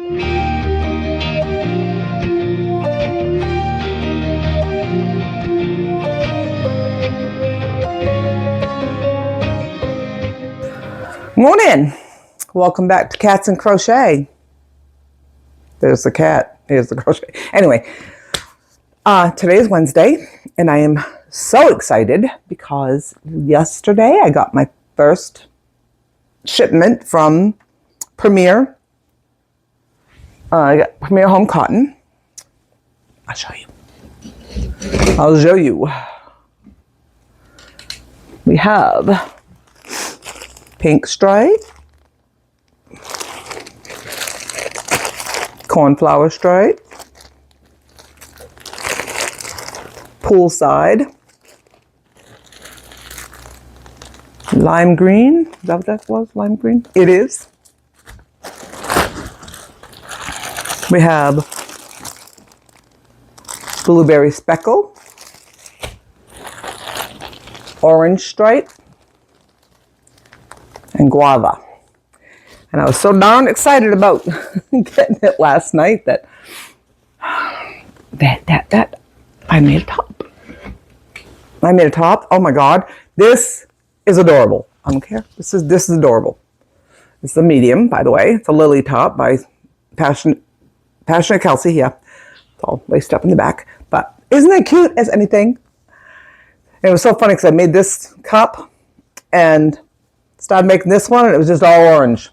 Morning. Welcome back to Cats and Crochet. There's the cat. Here's the crochet. Anyway, today is Wednesday, and I am so excited because yesterday I got my first shipment from Premier. I got Premier Home Cotton. I'll show you. We have pink stripe, cornflower stripe, poolside, lime green. Is that what that was? Lime green? It is. We have blueberry speckle, orange stripe, and guava. And I was so darn excited about getting it last night that I made a top. Oh my God, this is adorable. I don't care. This is adorable. It's a medium, by the way. It's a lily top by Passionate Kelsey. Yeah, it's all laced up in the back. But isn't it cute as anything? It was so funny because I made this cup and started making this one, and it was just all orange.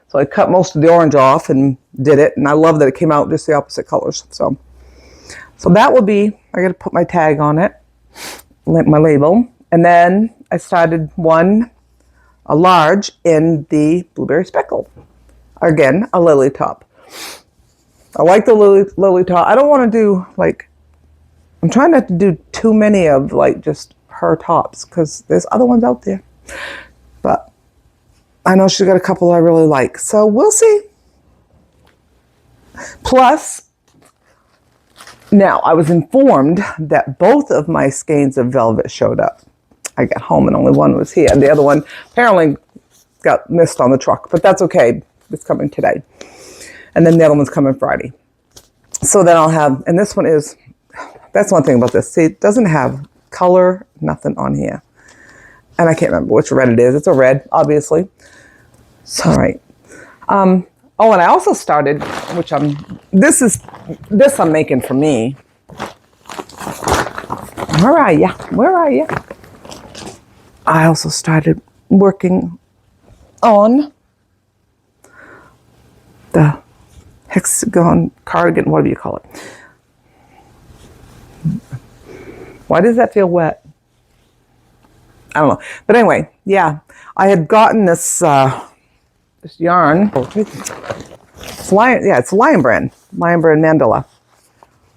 So I cut most of the orange off and did it, and I love that it came out just the opposite colors. So that will be, I got to put my tag on it, my label, and then I started a large in the blueberry speckle. Again, a lily top. I like the lily top. I don't want to do I'm trying not to do too many of just her tops because there's other ones out there. But I know she's got a couple I really like. So we'll see. Plus, now I was informed that both of my skeins of velvet showed up. I got home and only one was here. The other one apparently got missed on the truck, but that's okay. It's coming today. And then the other one's coming Friday. So then I'll have, and this one is, that's one thing about this. See, it doesn't have color, nothing on here. And I can't remember which red it is. It's a red, obviously. So, all right. Oh, and I also started, this I'm making for me. Where are ya? I also started working on the hexagon cardigan, whatever you call it. Why does that feel wet? I don't know. But anyway, yeah, I had gotten this yarn. It's Lion Brand Mandala.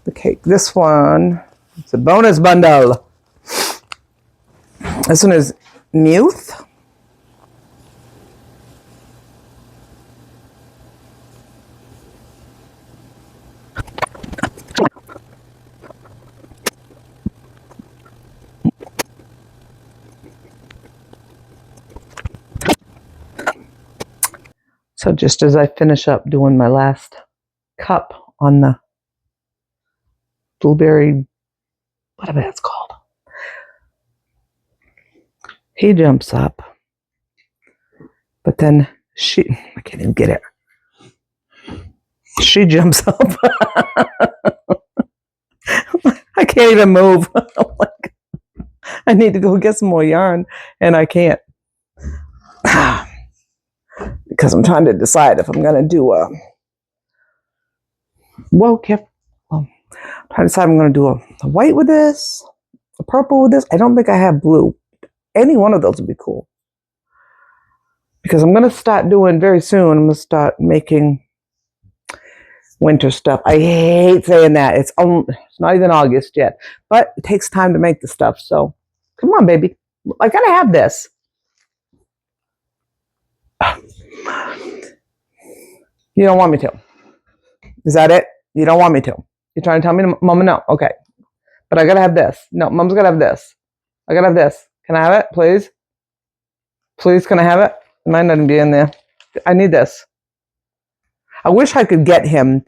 The cake. This one, it's a bonus bundle. This one is Muth. So just as I finish up doing my last cup on the blueberry, whatever that's called, he jumps up, but then I can't even get it. She jumps up. I can't even move. I need to go get some more yarn, and I can't. Because I'm trying to decide if I'm going to do I'm trying to decide if I'm going to do a white with this, a purple with this. I don't think I have blue. Any one of those would be cool. Because I'm going to start doing very soon, I'm going to start making winter stuff. I hate saying that. It's not even August yet. But it takes time to make the stuff. So come on, baby. I got to have this. You don't want me to. Is that it? You don't want me to. You're trying to tell me, Mama, no. Okay. But I got to have this. No, Mom's got to have this. I got to have this. Can I have it, please? Please, can I have it? It might not even be in there. I need this. I wish I could get him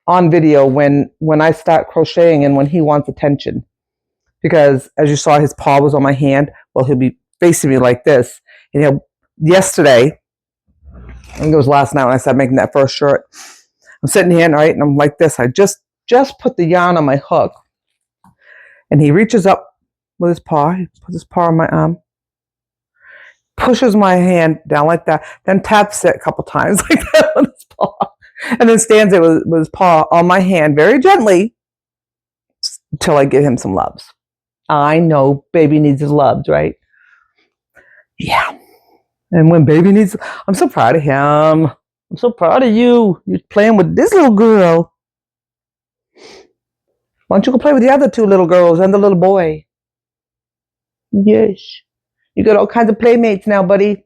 on video when I start crocheting and when he wants attention. Because as you saw, his paw was on my hand. Well, he'll be facing me like this. And yesterday, I think it was last night when I started making that first shirt, I'm sitting here, right, and I'm like this. I just put the yarn on my hook. And he reaches up with his paw. He puts his paw on my arm. Pushes my hand down like that. Then taps it a couple times like that with his paw. And then stands there with his paw on my hand very gently until I give him some loves. I know baby needs his loves, right? Yeah. And when baby needs, I'm so proud of him. I'm so proud of you. You're playing with this little girl. Why don't you go play with the other two little girls and the little boy? Yes. You got all kinds of playmates now, buddy.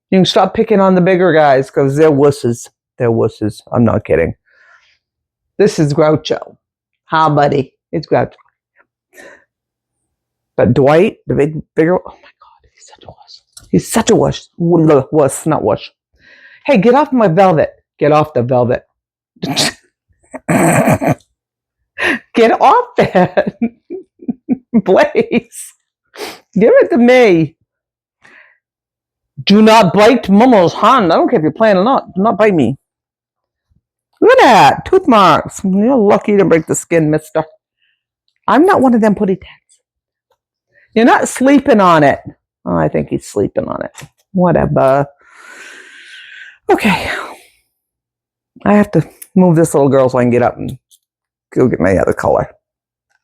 You can stop picking on the bigger guys because they're wusses. They're wusses. I'm not kidding. This is Groucho. Hi, buddy. It's Groucho. But Dwight, the bigger, oh my God, he's such a wuss. He's such a wuss. Wuss, not wuss. Hey, get off my velvet. Get off the velvet. Get off that. Blaze. Give it to me. Do not bite Momo's hand. I don't care if you're playing or not. Do not bite me. Look at that. Tooth marks. You're lucky to break the skin, mister. I'm not one of them putty tats. You're not sleeping on it. Oh, I think he's sleeping on it. Whatever. Okay. I have to move this little girl so I can get up and go get my other color.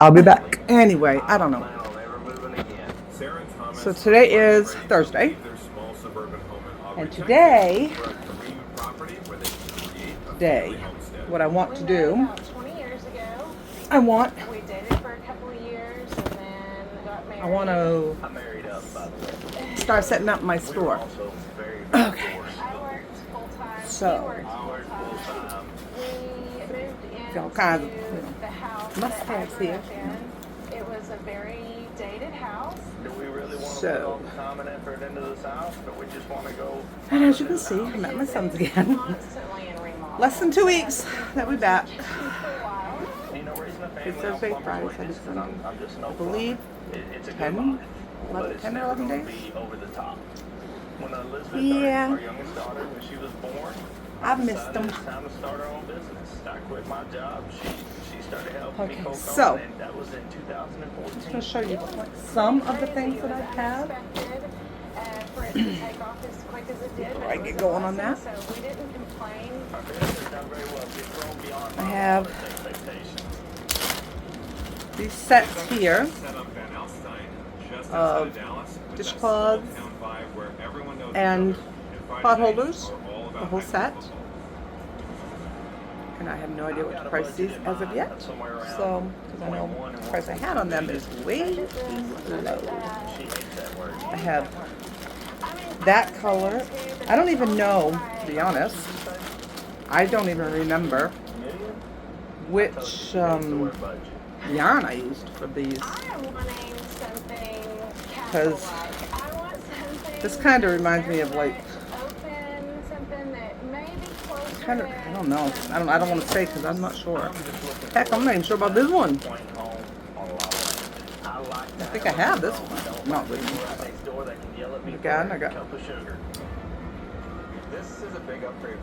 I'll be back. Anyway, I don't know. So today is Thursday. And today, what I want to do, I want to start setting up my store. Okay. So, all kinds of must-haves here. It was a very dated house. Do we really want to put all the time and effort into this house, but we just want to go? And as you can see, I'm at my son's again. Less than 2 weeks that we're back. It's Thursday, Friday, Saturday, Sunday. I believe 10 or 11 days. Yeah. I've missed them. Okay, so I'm just going to show you some of the things that I have. Before I get going on that, I have these sets here of dishcloths and pot holders, the whole set. And I have no idea what to price these as of yet. So, because I know the price I had on them is way too low. I have that color. I don't even know, to be honest. I don't even remember which yarn I used for these. Because this kind of reminds me of like, kind of, I don't know. I don't want to say because I'm not sure. Heck, I'm not even sure about this one. I think I have this one. Not with me. Again, I got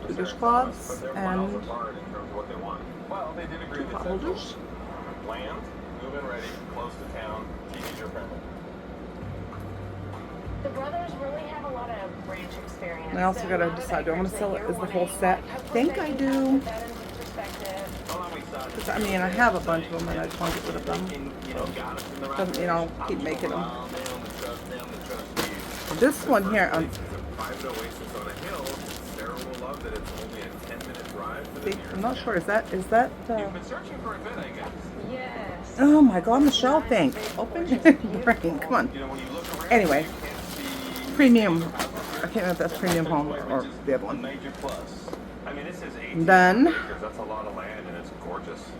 two dishcloths and two pot holders. Land, move-in ready, close to town, teenager friendly. The brothers really have a lot of ranch experience. I also gotta decide, do I want to sell it as the whole set? I think I do. Because, I mean, I have a bunch of them and I just want to get rid of them. So, doesn't, you know, keep making them. This one here, see, I'm not sure, is that, You've been searching for a bit, I guess. Yes. Oh my God, Michelle, think. Open your brain, come on. Anyway, premium, I can't remember if that's premium home or the other one. Then, That's a lot of land and it's gorgeous.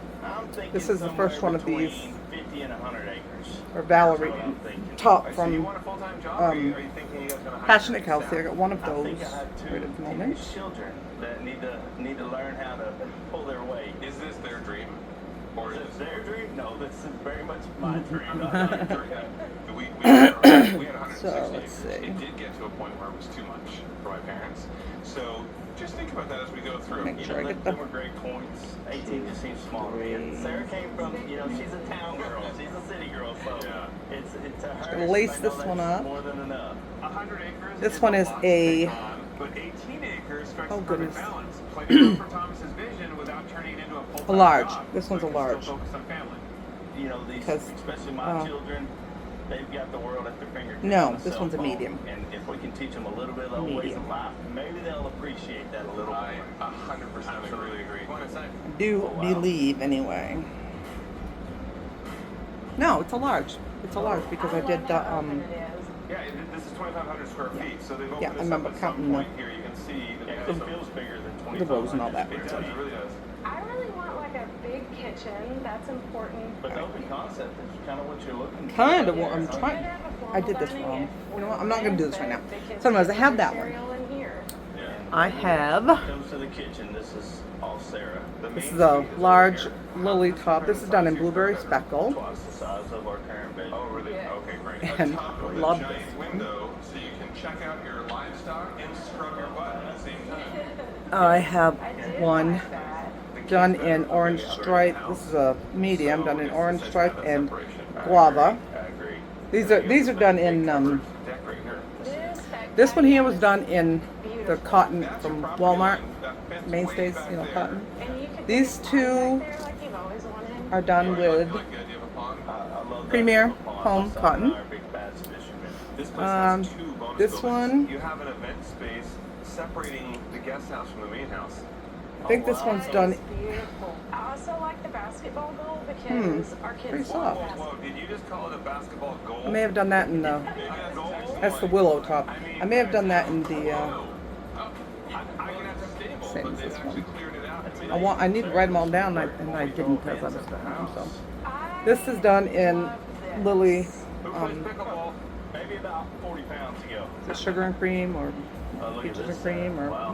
this is the first one of these, or Valerie top from Passionate Kelsey. I got one of those right at the moment. that need to learn how to pull their weight. Is this their dream? Or Is this their dream? No, this is very much my dream. Not their dream. we had 160 So, let's see. acres. It did get to a point where it was too much for my parents. So just think about that as we go through. Make sure I get the... Them were great points. 18 just seems small to me. And Sarah came from, she's a town girl. She's a city girl. So it's to her. Gonna lace I know this that's one up. more than enough. 100 acres. This one is lot to a... take on, but 18 acres strikes Oh, the perfect goodness. balance. Plenty of room for Thomas's vision without turning it into a full-time A large. job, This one's so a he can large. still focus on family. These, 'Cause, especially my children, they've got the world at their fingertips. No, on a this cell one's a phone. medium. And if we can teach them a little bit of those ways Medium. of life, maybe they'll appreciate that a little I more. 100% agree. What is that? I do believe, anyway. No, it's a large. It's a large because I did the, Yeah, this is 2,500 square feet, so they've opened Yeah, I this remember up at counting some the- point here. You can see that It there's feels bigger than the rows and all 2,500 that. it does, it really does. I really want like a big kitchen. That's important. But the open concept is kind of what you're looking for. kind of what I'm trying. I did this wrong. You know what? I'm not going to do this right now. So anyways, I have that one. I have... Comes to the kitchen, this is all Sarah. This is a large lily top. This is done in blueberry speckle. Twice the size of our current bedroom. Oh, really? Okay, great. And A top with love a giant this. window so you can check out your livestock and scrub your butt at the same time. I have one done in orange stripe. This is a medium done in orange stripe and guava. I agree. These are done in Deck right here. this one here was done in the cotton from Walmart, mainstays, cotton. These two are done with You like the idea of a pond? I love that Premier little pond. Home My son Cotton. and I are big bass fishermen. This place has two bonus this buildings. one- You have an event space separating the guest house from the main house. I think this one's done. Beautiful. I also like the basketball goal because our pretty kids soft. love basketball. Whoa, did you just call it a basketball goal? I may have done that in the. That's the willow top. I may have done that in the. Same as this one. I need to write them all down, and I didn't because I was at home. So this is done in lily. Maybe about 40 pounds ago. Is it sugar and cream or Look at peaches this and cream thing. or Wow.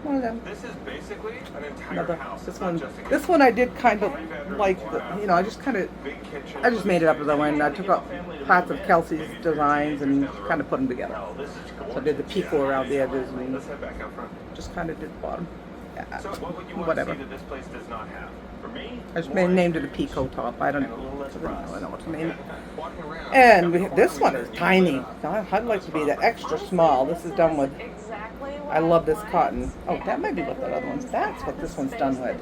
one of them. This is basically an entire Another. house. This It's not one. just a This kitchen. one I did kind of like the. I just kind of. Big kitchen. I just made it up as I went. I took up parts of Kelsey's designs and kind of put them together. Oh, this is gorgeous. So I did the picot around the edges and Let's head back up front. just kind of did the bottom. Yeah, So what would you want whatever. to see that this place does not have? For me, I just more named it a experience picot top. I don't and a little less I price. don't know what to name it. Walking around. And this one is tiny. I'd like to be the extra small. This is done with. Exactly I love this cotton. Oh, that might be what that other one's. That's what this one's done with.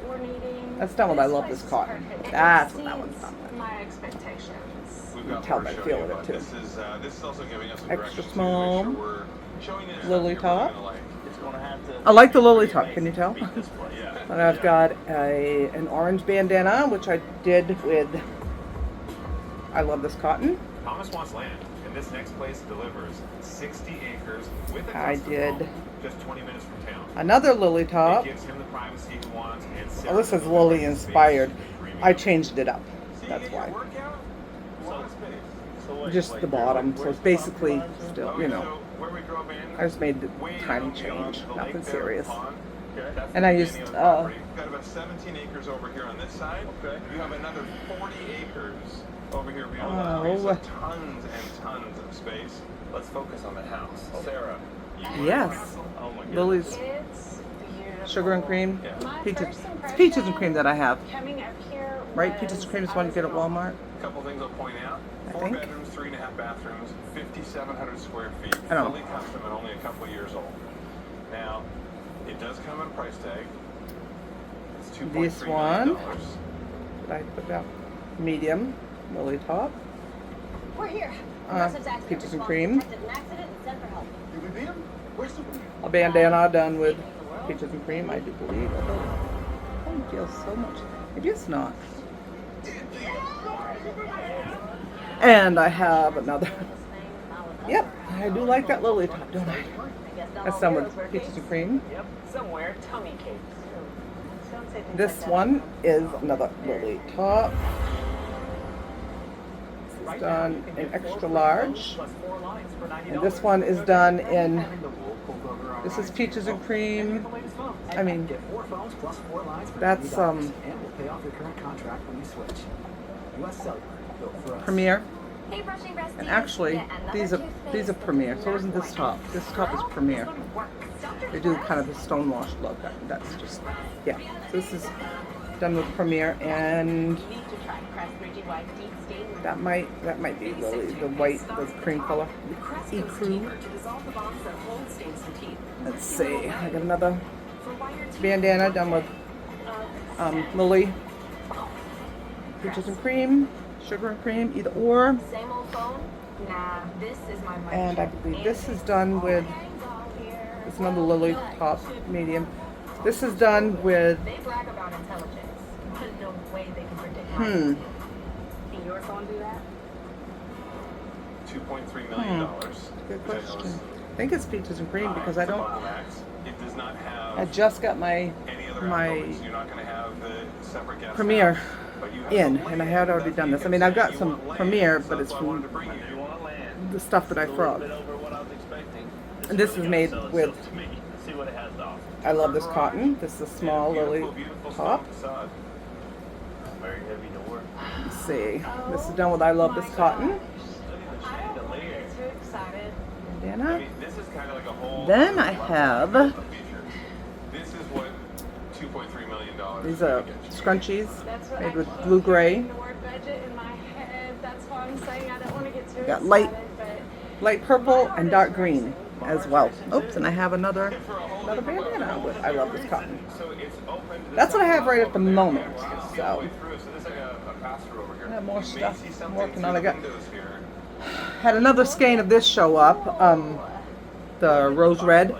That's done with. I love this cotton. That's what that one's done with. My expectations. We've got Tell more by to show feeling you, it, but too. This is also giving us some Extra directions to small, make sure we're showing you lily something you're really top. gonna like. It's gonna have to. I like the lily top. Can you tell? beat this place. Yeah. And I've got an orange bandana, which I did with. I love this cotton. Thomas wants land, and this next place delivers 60 acres with a I custom did. home, just 20 minutes from town. Another lily top. It gives him the privacy he wants, and Oh, this is lily inspired. I changed it up. That's why. Just the bottom. So it's basically still, I just made the tiny change. Nothing serious. And I used, You've got about 17 acres over here on this side. Okay. You have another 40 acres over here beyond Oh. that. So tons and tons of space. Let's focus on the house. Sarah. Yes. Oh my goodness. Lily's It's beautiful. sugar and cream. My Peaches. first It's peaches and cream that I have. Coming up here Right? was- Peaches and cream is one you get at Walmart. A couple things I'll point out. I 4 think. bedrooms, 3.5 bathrooms, 5,700 square feet, I don't know. fully custom and only a couple years old. Now, it does come at a price tag. It's $2.3 This million. one. Did I put that? Medium. Lily top. We're here. Peaches and cream. An accident and sent for help. Did we beat him? Where's the A bandana done with peaches and cream, I do believe. Oh, it feels so much. Maybe it's not. And I have another. Yep, I do like that lily top, don't I? That's done with peaches and cream. Yep. Somewhere tummy cakes. Don't say things This like that. one is another lily top. This is done in extra large. Plus 4 lines for $90. And this one is done in This is Peaches and Cream. I mean, that's Premier. Hey, brushing besties. And actually, Get another these toothpaste are Premier. So for isn't this your top? This top is Premier. Dr. They do Claus? kind of the stonewashed look. That's just, yeah. So this is done with Premier, and You need to try Crest 3G White Deep Stain. that might be the white, the cream color. E-Crew. Let's see. I got another bandana done with Lily. Peaches and Cream, Sugar and Cream, either or. Same old phone? Nah, this is my mic. And I believe this is done with, it's another Lily top, medium. This is done with, They brag about intelligence, but no way they can predict my Can your phone do that? $2.3 million. good question. I think it's Peaches and Cream because I don't, It does not have I just got my any other my elements. You're not going to have the separate guest Premiere house, but you have in, the and I land. had already That's done this. I you mean, can I've got say some you want land, Premiere, so but that's it's why I wanted from to bring you. You want land? the stuff that I A little bit frog. over what I was expecting. And this is made Sell with, itself to me. See what it has to offer. I love this cotton. This is a small Lily Beautiful top. stone facade. Very heavy door. Let's see. This is done with I love this cotton. Look at the chandelier. Too excited. I Bandana. mean, this is kind of like a whole Then I other have, level of feature. This is what $2.3 million these are gets you. scrunchies That's what made I with keep blue gray, hearing the word budget in my head. That's why I'm saying I don't want to get too Got excited, light- but light purple and dark green as well. Oops, and I have another bandana with I love this cotton. So it's open to That's what I have right at over the there. moment. Wow. So All the way through. So there's like a pass-through over here. I have more You may stuff see I'm something working through on. I the got windows here. had another skein of this show up. The rose red.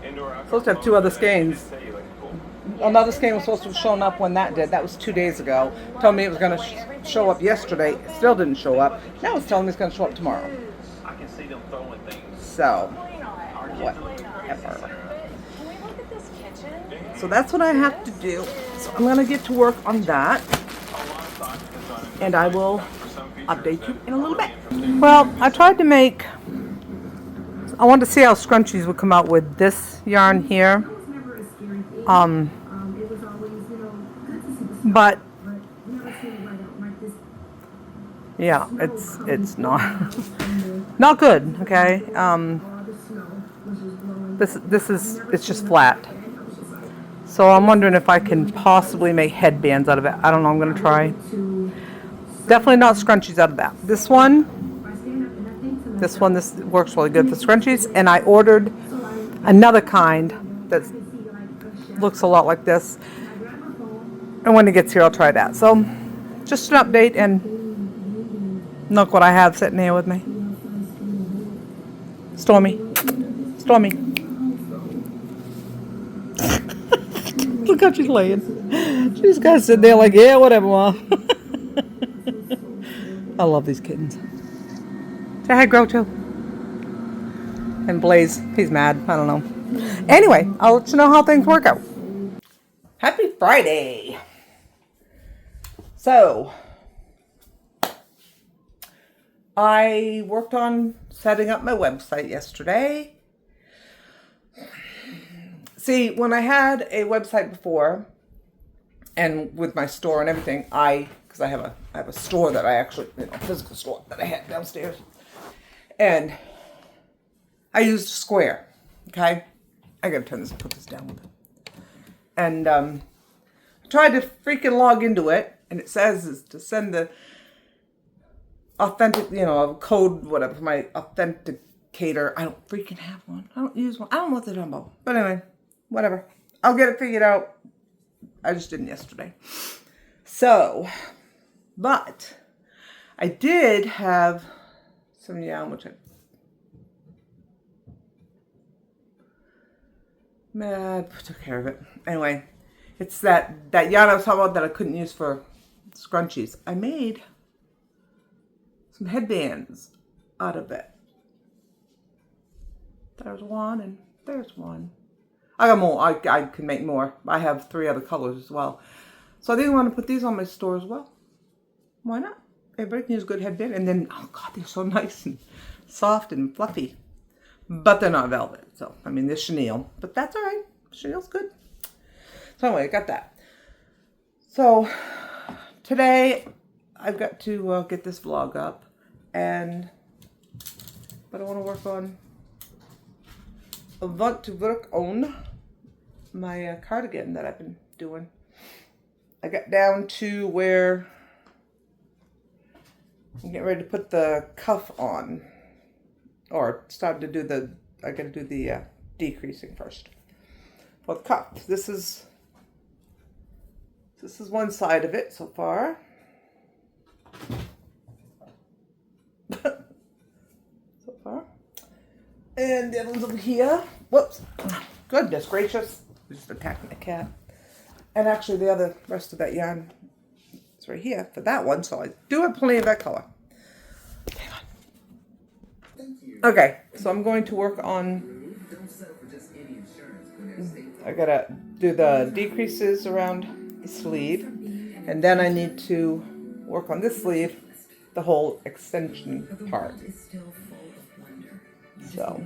Indoor, outdoor Supposed to have two other skeins. Say you like cool. Another skein was supposed to have shown up when that did. That was 2 days ago. Told me it was going to show up yesterday. It still didn't show up. Now it's telling me it's going to show up tomorrow. I can see them throwing things. So, probably not. whatever. But can we look at this kitchen? So that's what I have to do. So I'm going to get to work on that. And I will update you in a little bit. Well, I tried to make, I wanted to see how scrunchies would come out with this yarn here. But yeah, it's not not good. Okay. It's just flat. So I'm wondering if I can possibly make headbands out of it. I don't know. I'm gonna try. Definitely not scrunchies out of that. This one, this works really good for scrunchies. And I ordered another kind that looks a lot like this. And when it gets here, I'll try that. So, just an update, and look what I have sitting here with me. Stormy. Look how she's laying. She's got to sit there like, yeah, whatever, Ma. I love these kittens. Say hi, Groucho. And Blaze, he's mad. I don't know. Anyway, I'll let you know how things work out. Happy Friday. So, I worked on setting up my website yesterday. See, when I had a website before, and with my store and everything, because I have a store that I actually, physical store that I had downstairs, and I used Square. Okay, I gotta put this down with it, and I tried to freaking log into it, and it says is to send the authentic, a code, whatever, for my authenticator. I don't freaking have one. I don't use one. I don't know what they're talking about. But anyway, whatever. I'll get it figured out. I just didn't yesterday. So, but I did have some yarn, which I took care of it. Anyway, it's that yarn I was talking about that I couldn't use for scrunchies. I made some headbands out of it. There's one and there's one. I got more. I can make more. I have 3 other colors as well. So I think I want to put these on my store as well. Why not? Everybody can use a good headband. And then, oh God, they're so nice and soft and fluffy. but they're not velvet. So, I mean, they're chenille, but that's all right. Chenille's good. So anyway, I got that. So today I've got to get this vlog up, but I want to work on, my cardigan that I've been doing. I got down to where I'm getting ready to put the cuff on, or started to do I gotta do the decreasing first. For the cuff, this is one side of it so far. So far. And the other one's over here. Whoops. Goodness gracious. Just attacking the cat. And actually the rest of that yarn is right here for that one. So I do have plenty of that color. Hang on. Okay. So I'm going to work on, I gotta do the decreases around the sleeve. And then I need to work on this sleeve, the whole extension part. So,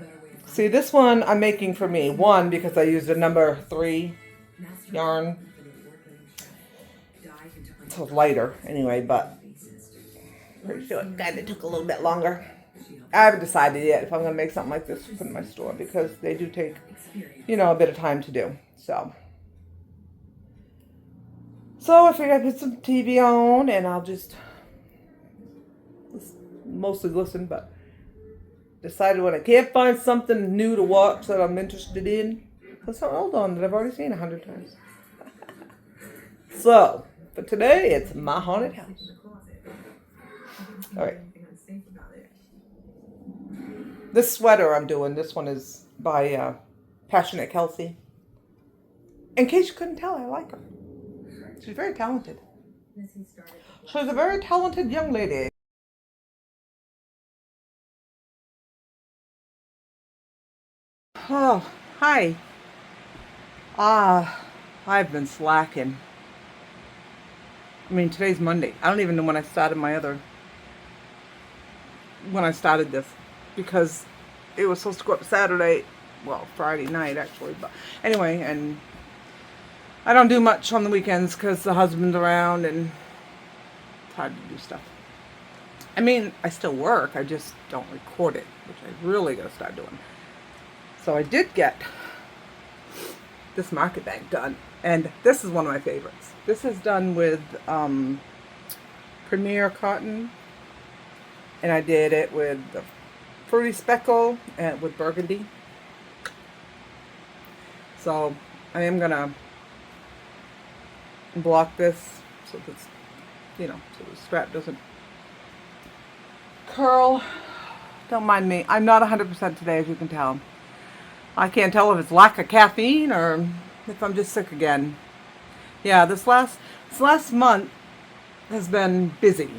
see, this one I'm making for me. One, because I used a number 3 yarn. So lighter, anyway, but pretty sure it kind of took a little bit longer. I haven't decided yet if I'm going to make something like this for my store, because they do take, a bit of time to do. So I figured I'd put some TV on, and I'll just mostly listen, but decided when I can't find something new to watch that I'm interested in, put something old on that I've already seen 100 times. So, for today, it's My Haunted House. Alright. This sweater I'm doing, this one is by Passionate Kelsey. In case you couldn't tell, I like her. She's very talented. She's a very talented young lady. Oh, hi. I've been slacking. I mean, today's Monday. I don't even know when I started this, because it was supposed to go up Saturday, well, Friday night actually, but anyway, and I don't do much on the weekends because the husband's around and it's hard to do stuff. I mean, I still work, I just don't record it, which I really gotta start doing. So I did get this market bag done, and this is one of my favorites. This is done with Premier cotton, and I did it with the Fruity Speckle and with burgundy. So I am gonna block this so that's, so the strap doesn't curl. Don't mind me. I'm not 100% today, as you can tell. I can't tell if it's lack of caffeine or if I'm just sick again. Yeah, this last month has been busy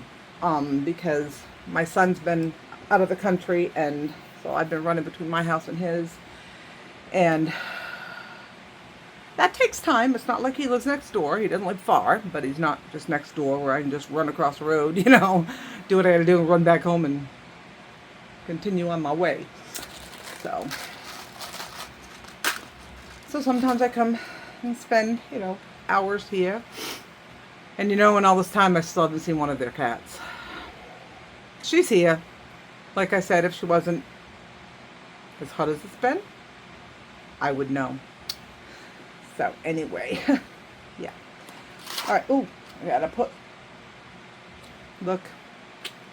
because my son's been out of the country, and so I've been running between my house and his, and that takes time. It's not like he lives next door. He doesn't live far, but he's not just next door where I can just run across the road, do what I gotta do and run back home and continue on my way. So sometimes I come and spend, hours here. And in all this time I still haven't seen one of their cats. She's here. Like I said, if she wasn't as hot as it's been, I would know. So anyway, yeah. Alright, ooh, I gotta look,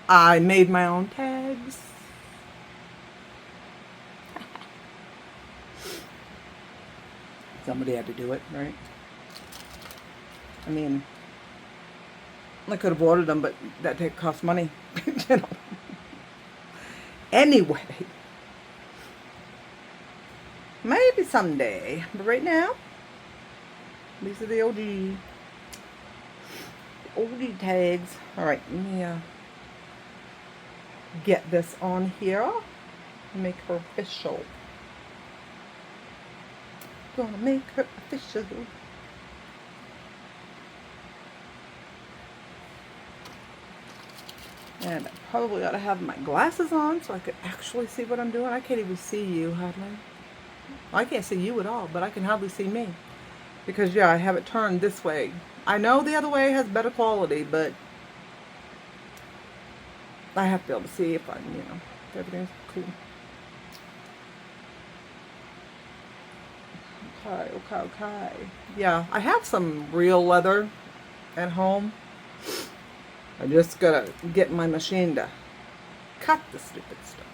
I made my own tags. Somebody had to do it, right? I mean, I could have ordered them, but that cost money. Anyway, maybe someday, but right now, these are the OG tags. All right, let me get this on here. Make her official. Gonna make her official. And I probably ought to have my glasses on so I could actually see what I'm doing. I can't even see you hardly. I can't see you at all, but I can hardly see me. Because, yeah, I have it turned this way. I know the other way has better quality, but I have to be able to see if I'm, if everything's cool. Okay. Yeah, I have some real leather at home. I just gotta get my machine to cut the stupid stuff.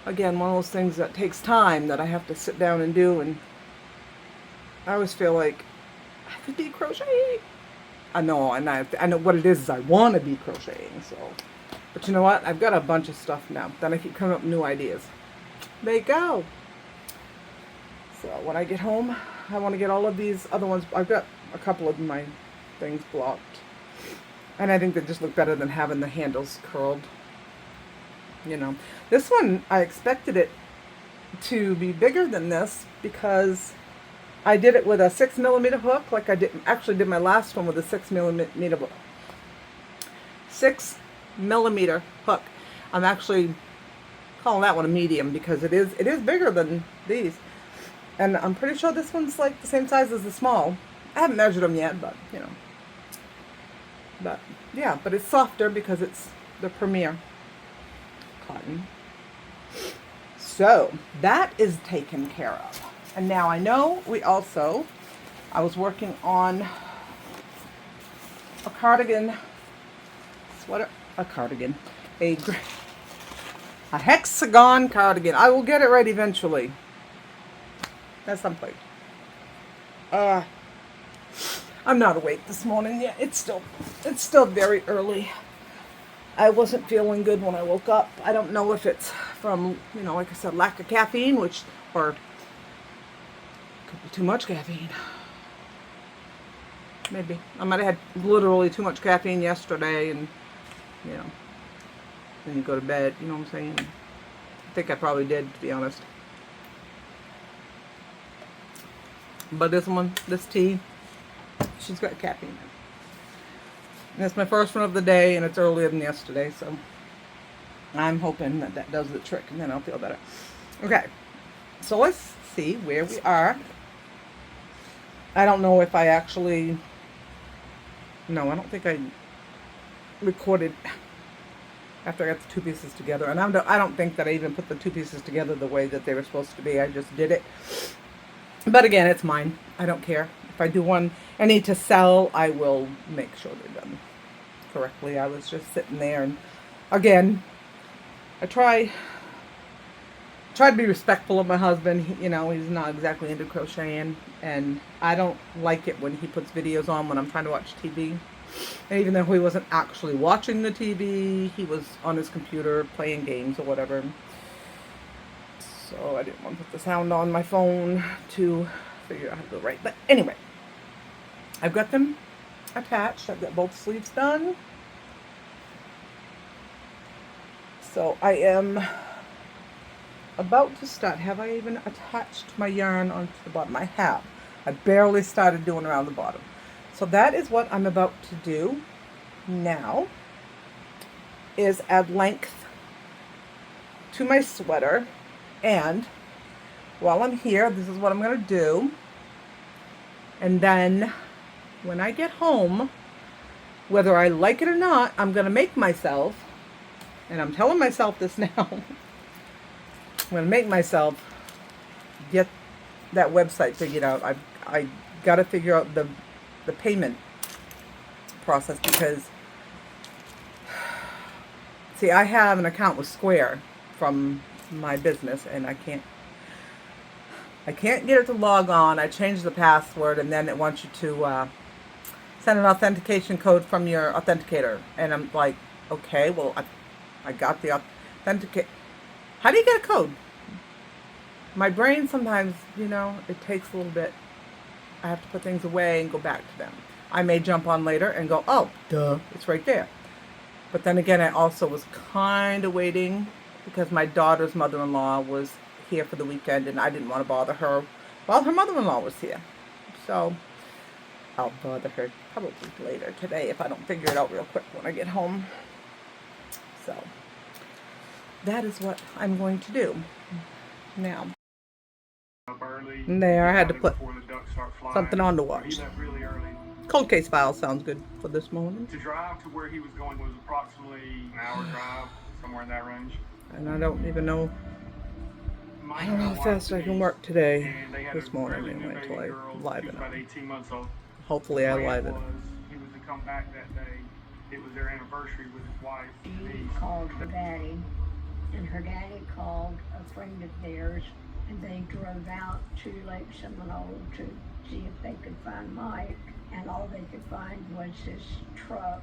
Again, one of those things that takes time that I have to sit down and do, and I always feel like I could be crocheting. I know, and I know what it is I want to be crocheting, so. But you know what? I've got a bunch of stuff now. Then I keep coming up with new ideas. There you go. So when I get home, I want to get all of these other ones. I've got a couple of my things blocked. And I think they just look better than having the handles curled. This one, I expected it to be bigger than this because I did it with a 6mm hook, like I actually did my last one with a 6mm 6mm hook. I'm actually calling that one a medium because it is bigger than these. And I'm pretty sure this one's like the same size as the small. I haven't measured them yet, but But yeah, but it's softer because it's the Premier cotton. So that is taken care of. And now I know I was working on a cardigan, a hexagon cardigan. I will get it right eventually. That's someplace. I'm not awake this morning yet. It's still very early. I wasn't feeling good when I woke up. I don't know if it's from, like I said, lack of caffeine, or could be too much caffeine. Maybe. I might have had literally too much caffeine yesterday and, then you go to bed, you know what I'm saying? I think I probably did, to be honest. But this tea, she's got caffeine in it. And it's my first one of the day, and it's earlier than yesterday, so I'm hoping that does the trick, and then I'll feel better. Okay, so let's see where we are. I don't know if I actually... No, I don't think I recorded after I got the two pieces together. And I don't think that I even put the two pieces together the way that they were supposed to be. I just did it. But again, it's mine. I don't care. If I do one I need to sell, I will make sure they're done correctly. I was just sitting there, and again, I try to be respectful of my husband. He's not exactly into crocheting, and I don't like it when he puts videos on when I'm trying to watch TV. And even though he wasn't actually watching the TV, he was on his computer playing games or whatever. So I didn't want to put the sound on my phone to figure out how to go right. But anyway, I've got them attached. I've got both sleeves done. So I am about to start. Have I even attached my yarn onto the bottom? I have. I barely started doing around the bottom. So that is what I'm about to do now, is add length to my sweater. And while I'm here, this is what I'm going to do. And then when I get home, whether I like it or not, I'm going to make myself, and I'm telling myself this now, I'm going to make myself get that website figured out. I got to figure out the payment process, because see, I have an account with Square from my business, and I can't get it to log on. I changed the password, and then it wants you to send an authentication code from your authenticator, and I'm like, okay, well, I got the authenticate. How do you get a code? My brain sometimes, it takes a little bit. I have to put things away and go back to them. I may jump on later and go, oh, duh, it's right there. But then again, I also was kind of waiting because my daughter's mother-in-law was here for the weekend, and I didn't want to bother her while her mother-in-law was here. So I'll bother her probably later today if I don't figure it out real quick when I get home. So that is what I'm going to do now. There, I had to put something on to watch. Cold Case Files sounds good for this morning. To drive to where he was going was approximately an hour drive, somewhere in that range. And I don't even know. I don't know how fast I can work today, this morning anyway, until I liven up. 18 months old. Hopefully I liven up. He was to come back that day. It was their anniversary with his wife. She called her daddy, and her daddy called a friend of theirs, and they drove out to Lake Seminole to see if they could find Mike, and all they could find was his truck.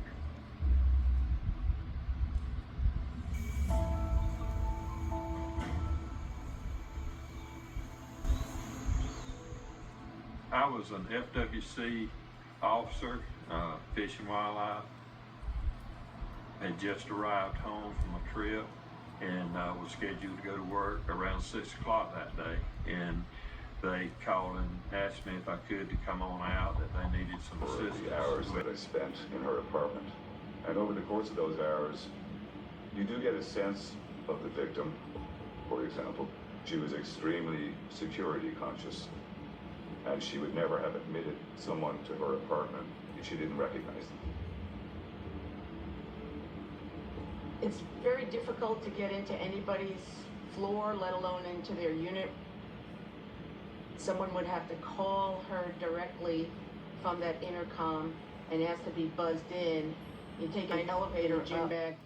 I was an FWC officer, Fish and Wildlife. Had just arrived home from a trip and was scheduled to go to work around 6 o'clock that day. And they called and asked me if I could to come on out, that they needed some assistance. The hours that I spent in her apartment. And over the course of those hours, you do get a sense of the victim. For example, she was extremely security conscious, and she would never have admitted someone to her apartment if she didn't recognize them. It's very difficult to get into anybody's floor, let alone into their unit. Someone would have to call her directly from that intercom and ask to be buzzed in. You take an elevator gym bag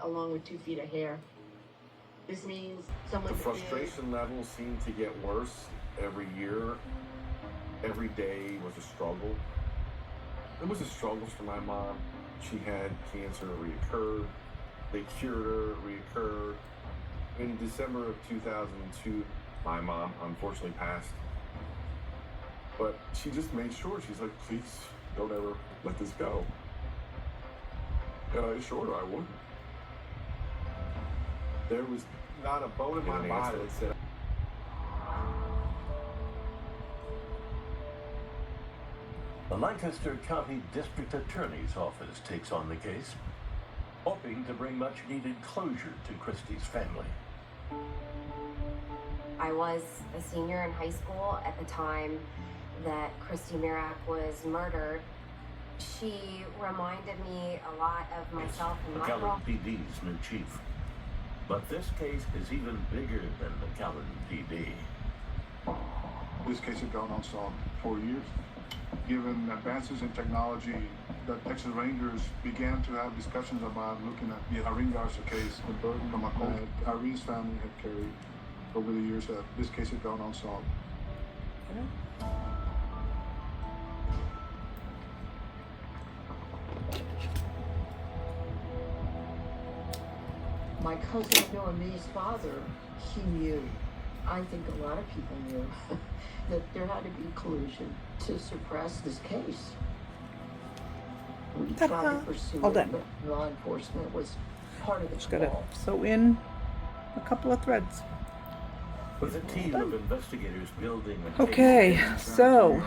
along with 2 feet of hair. This means someone's The frustration levels seem to get worse every year. Every day was a struggle. It was a struggle for my mom. She had cancer reoccurred. They cured her, reoccurred. In December of 2002, my mom unfortunately passed. But she just made sure, she's like, please don't ever let this go. And I assured her I wouldn't. There was not a bone in my body that said, The Lancaster County District Attorney's Office takes on the case, hoping to bring much-needed closure to Christy's family. I was a senior in high school at the time that Christy Mirak was murdered. She reminded me a lot of myself and my McAllen PD's new chief. But this case is even bigger than McAllen PD. This case had gone unsolved for years. Given advances in technology, the Texas Rangers began to have discussions about looking at the Irene Garza case, the burden from a cult that Irene's family had carried over the years. This case had gone unsolved. My cousin Noemi's father, he knew, I think a lot of people knew, that there had to be collusion to suppress this case. We tried to pursue All it, done. but law enforcement was part of the Just gotta call. sew in a couple of threads. With a team of investigators building a case Okay, against so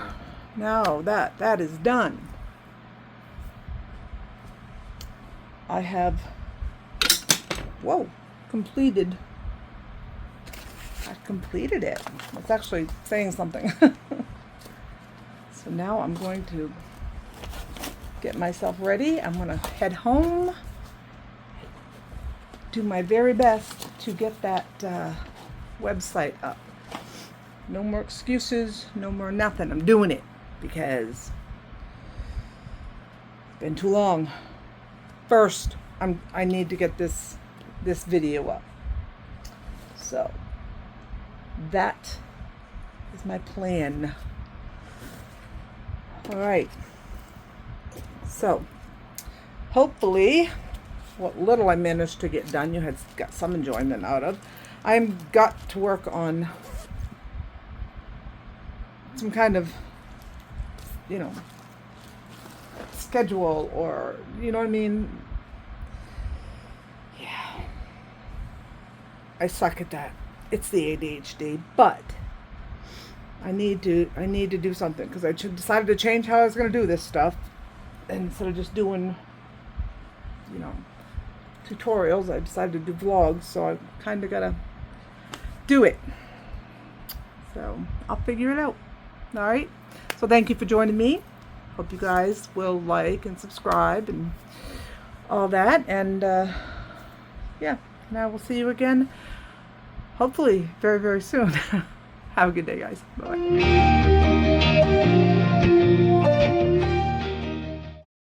now that is done. I have completed. I completed it. It's actually saying something. So now I'm going to get myself ready. I'm going to head home. Do my very best to get that website up. No more excuses, no more nothing. I'm doing it because it's been too long. First, I need to get this video up. So that is my plan. All right. So hopefully, what little I managed to get done, you had got some enjoyment out of. I've got to work on some kind of, schedule, or, you know what I mean? Yeah. I suck at that. It's the ADHD, but I need to do something, because I decided to change how I was going to do this stuff, and instead of just doing, tutorials. I decided to do vlogs, so I kind of gotta do it. So I'll figure it out. All right. So thank you for joining me. Hope you guys will like and subscribe and all that. And yeah, and I will see you again, hopefully very, very soon. Have a good day, guys. Bye-bye.